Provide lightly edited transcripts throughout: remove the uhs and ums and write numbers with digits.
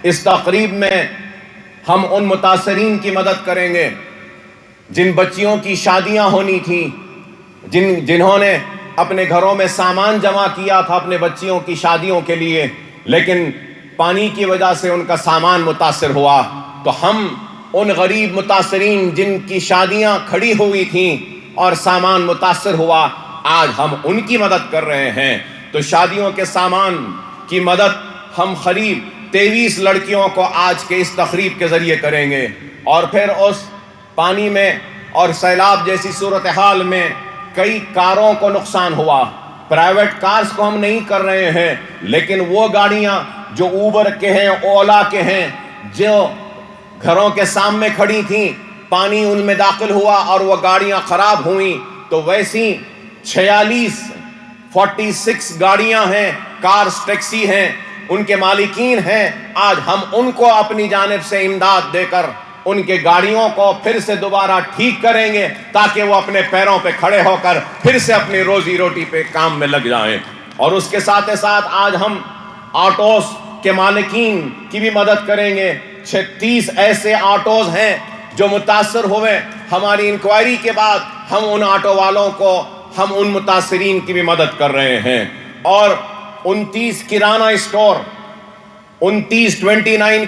اس تقریب میں ہم ان متاثرین کی مدد کریں گے جن بچیوں کی شادیاں ہونی تھیں، جنہوں نے اپنے گھروں میں سامان جمع کیا تھا اپنے بچیوں کی شادیوں کے لیے، لیکن پانی کی وجہ سے ان کا سامان متاثر ہوا۔ تو ہم ان غریب متاثرین جن کی شادیاں کھڑی ہوئی تھیں اور سامان متاثر ہوا، آج ہم ان کی مدد کر رہے ہیں۔ تو شادیوں کے سامان کی مدد ہم قریب 23 لڑکیوں کو آج کے اس تقریب کے ذریعے کریں گے، اور پھر اس پانی میں اور سیلاب جیسی صورتحال میں کئی کاروں کو نقصان ہوا۔ پرائیویٹ کارز کو ہم نہیں کر رہے ہیں، لیکن وہ گاڑیاں جو اوبر کے ہیں، اولا کے ہیں، جو گھروں کے سامنے کھڑی تھیں، پانی ان میں داخل ہوا اور وہ گاڑیاں خراب ہوئیں، تو ویسی 46 گاڑیاں ہیں، کارز ٹیکسی ہیں، ان کے مالکین ہیں۔ آج ہم ان کو اپنی جانب سے امداد دے کر ان کے گاڑیوں کو پھر سے دوبارہ ٹھیک کریں گے، تاکہ وہ اپنے پیروں پہ کھڑے ہو کر پھر سے اپنی روزی روٹی پہ کام میں لگ جائیں۔ اور اس کے ساتھ ساتھ آج ہم آٹوز کے مالکین کی بھی مدد کریں گے۔ 36 ایسے آٹوز ہیں جو متاثر ہوئے۔ ہماری انکوائری کے بعد ہم ان آٹو والوں کو، ہم ان متاثرین کی بھی مدد کر رہے ہیں۔ اور 29 کرانہ اسٹور، 29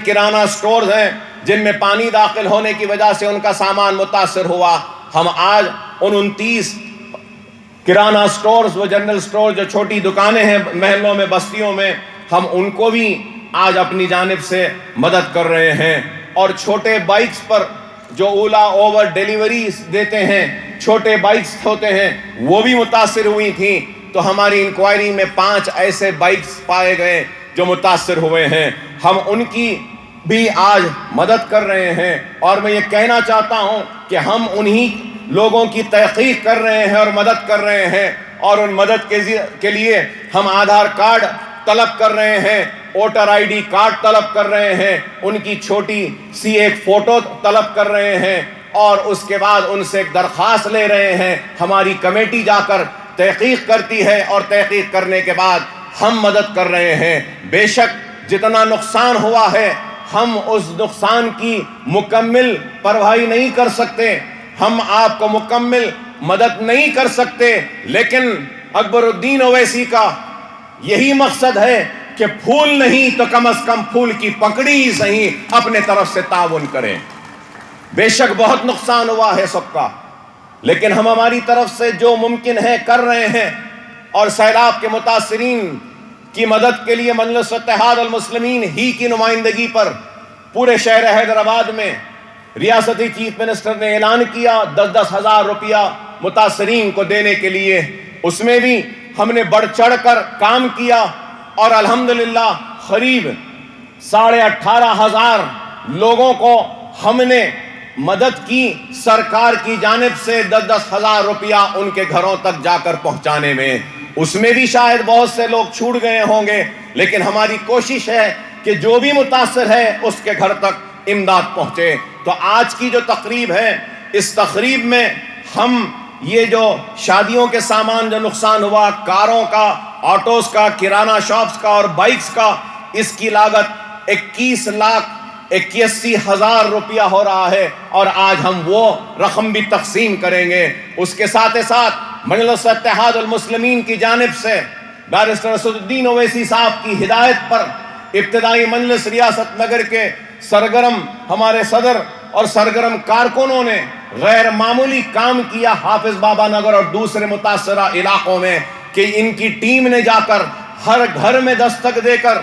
کرانہ اسٹورز ہیں جن میں پانی داخل ہونے کی وجہ سے ان کا سامان متاثر ہوا۔ ہم آج ان 29 کرانہ اسٹورز، وہ جنرل اسٹور جو چھوٹی دکانیں ہیں محلوں میں، بستیوں میں، ہم ان کو بھی آج اپنی جانب سے مدد کر رہے ہیں۔ اور چھوٹے بائکس پر جو اولا اوبر ڈیلیوریز دیتے ہیں، چھوٹے بائکس ہوتے ہیں، وہ بھی متاثر ہوئی تھیں۔ تو ہماری انکوائری میں 5 ایسے بائکس پائے گئے جو متاثر ہوئے ہیں، ہم ان کی بھی آج مدد کر رہے ہیں۔ اور میں یہ کہنا چاہتا ہوں کہ ہم انہی لوگوں کی تحقیق کر رہے ہیں اور مدد کر رہے ہیں، اور ان مدد کے لیے ہم آدھار کارڈ طلب کر رہے ہیں، ووٹر آئی ڈی کارڈ طلب کر رہے ہیں، ان کی چھوٹی سی ایک فوٹو طلب کر رہے ہیں، اور اس کے بعد ان سے ایک درخواست لے رہے ہیں۔ ہماری کمیٹی جا کر تحقیق کرتی ہے، اور تحقیق کرنے کے بعد ہم مدد کر رہے ہیں۔ بے شک جتنا نقصان ہوا ہے، ہم اس نقصان کی مکمل بھرپائی نہیں کر سکتے، ہم آپ کو مکمل مدد نہیں کر سکتے، لیکن اکبر الدین اویسی کا یہی مقصد ہے کہ پھول نہیں تو کم از کم پھول کی پکڑی ہی صحیح اپنے طرف سے تعاون کریں۔ بے شک بہت نقصان ہوا ہے سب کا، لیکن ہم ہماری طرف سے جو ممکن ہے کر رہے ہیں۔ اور سیلاب کے متاثرین کی مدد کے لیے مجلس اتحاد المسلمین ہی کی نمائندگی پر پورے شہر حیدرآباد میں ریاستی چیف منسٹر نے اعلان کیا 10,000 روپیہ متاثرین کو دینے کے لیے۔ اس میں بھی ہم نے بڑھ چڑھ کر کام کیا، اور الحمدللہ قریب 18,500 لوگوں کو ہم نے مدد کی سرکار کی جانب سے 10,000 روپیہ ان کے گھروں تک جا کر پہنچانے میں۔ اس میں بھی شاید بہت سے لوگ چھوٹ گئے ہوں گے، لیکن ہماری کوشش ہے کہ جو بھی متاثر ہے اس کے گھر تک امداد پہنچے۔ تو آج کی جو تقریب ہے، اس تقریب میں ہم یہ جو شادیوں کے سامان جو نقصان ہوا، کاروں کا، آٹوز کا، کرانہ شاپس کا اور بائکس کا، اس کی لاگت 21,81,000 روپیہ ہو رہا ہے، اور آج ہم وہ رقم بھی تقسیم کریں گے۔ اس کے ساتھ ساتھ مجلس اتحاد المسلمین کی جانب سے بیرسٹر اسد الدین اویسی صاحب کی ہدایت پر ابتدائی مجلس ریاست نگر کے سرگرم ہمارے صدر اور سرگرم کارکنوں نے غیر معمولی کام کیا حافظ بابا نگر اور دوسرے متاثرہ علاقوں میں، کہ ان کی ٹیم نے جا کر ہر گھر میں دستک دے کر،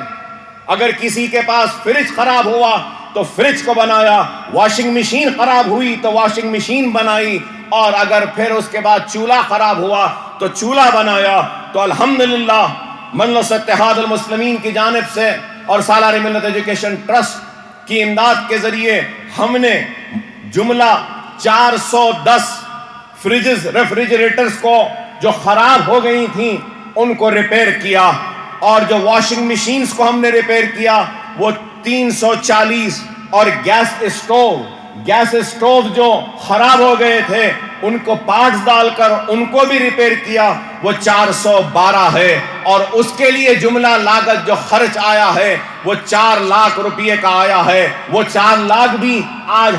اگر کسی کے پاس فریج خراب ہوا تو فریج کو بنایا، واشنگ مشین خراب ہوئی تو واشنگ مشین بنائی، اور اگر پھر اس کے بعد چولہا خراب ہوا تو چولہا بنایا۔ تو الحمدللہ مجلس اتحاد المسلمین کی جانب سے اور سالار ملت ایجوکیشن ٹرسٹ کی امداد کے ذریعے ہم نے جملہ 410 فریجز، ریفریجریٹرز کو جو خراب ہو گئی تھیں ان کو ریپیئر کیا، اور جو واشنگ مشینز کو ہم نے ریپیئر کیا وہ 340، اور گیس اسٹوو گیس اسٹوو جو خراب ہو گئے تھے ان کو پارٹس ڈال کر ان کو بھی ریپیئر کیا، وہ 412 ہے، اور اس کے لیے جملہ لاگت جو خرچ آیا ہے وہ 4 لاکھ روپے کا آیا ہے۔ وہ 4 لاکھ بھی آج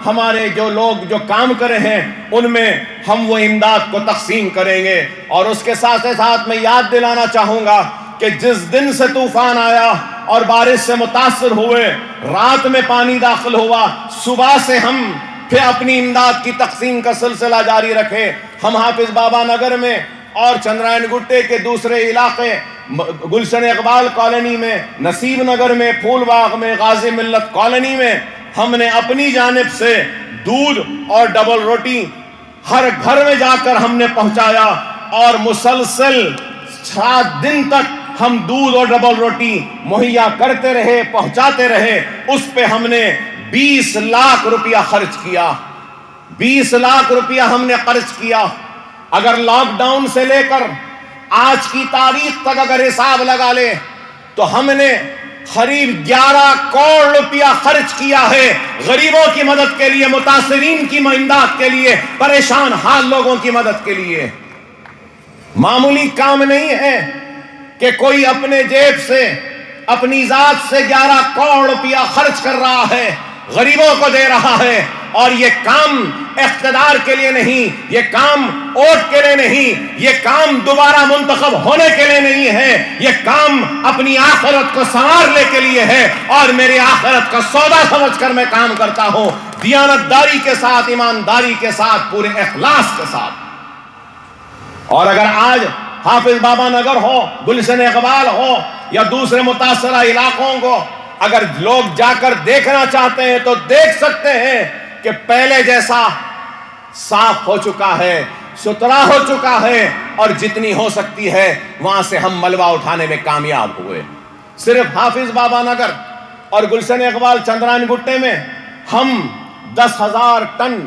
ہمارے جو لوگ جو کام کرے ہیں ان میں ہم وہ امداد کو تقسیم کریں گے۔ اور اس کے ساتھ ساتھ میں یاد دلانا چاہوں گا کہ جس دن سے طوفان آیا اور بارش سے متاثر ہوئے، رات میں پانی داخل ہوا، صبح سے ہم پھر اپنی امداد کی تقسیم کا سلسلہ جاری رکھے۔ ہم حافظ بابا نگر میں اور چندرائن گٹے کے دوسرے علاقے، گلشن اقبال کالونی میں، نصیب نگر میں، پھول باغ میں، غازی ملت کالونی میں ہم نے اپنی جانب سے دودھ اور ڈبل روٹی ہر گھر میں جا کر ہم نے پہنچایا، اور مسلسل 7 دن تک ہم دودھ اور ڈبل روٹی مہیا کرتے رہے، پہنچاتے رہے۔ اس پہ ہم نے 20 لاکھ روپیہ خرچ کیا، 20 لاکھ روپیہ ہم نے خرچ کیا۔ اگر لاک ڈاؤن سے لے کر آج کی تاریخ تک اگر حساب لگا لے تو ہم نے قریب 11 کروڑ روپیہ خرچ کیا ہے غریبوں کی مدد کے لیے، متاثرین کی امداد کے لیے، پریشان حال لوگوں کی مدد کے لیے۔ معمولی کام نہیں ہے کہ کوئی اپنے جیب سے، اپنی ذات سے 11 کروڑ روپیہ خرچ کر رہا ہے، غریبوں کو دے رہا ہے، اور یہ کام اقتدار کے لیے نہیں، یہ کام ووٹ کے لیے نہیں، یہ کام دوبارہ منتخب ہونے کے لیے نہیں ہے، یہ کام اپنی آخرت کو سنوارنے کے لیے ہے، اور میری آخرت کا سودا سمجھ کر میں کام کرتا ہوں، دیانتداری کے ساتھ، ایمانداری کے ساتھ، پورے اخلاص کے ساتھ۔ اور اگر آج حافظ بابا نگر ہو، گلشن اقبال ہو، یا دوسرے متاثرہ علاقوں کو اگر لوگ جا کر دیکھنا چاہتے ہیں تو دیکھ سکتے ہیں کہ پہلے جیسا صاف ہو چکا ہے، ستھرا ہو چکا ہے، اور جتنی ہو سکتی ہے وہاں سے ہم ملبہ اٹھانے میں کامیاب ہوئے۔ صرف حافظ بابا نگر اور گلشن اقبال چندرائن گٹے میں ہم 10,000 ٹن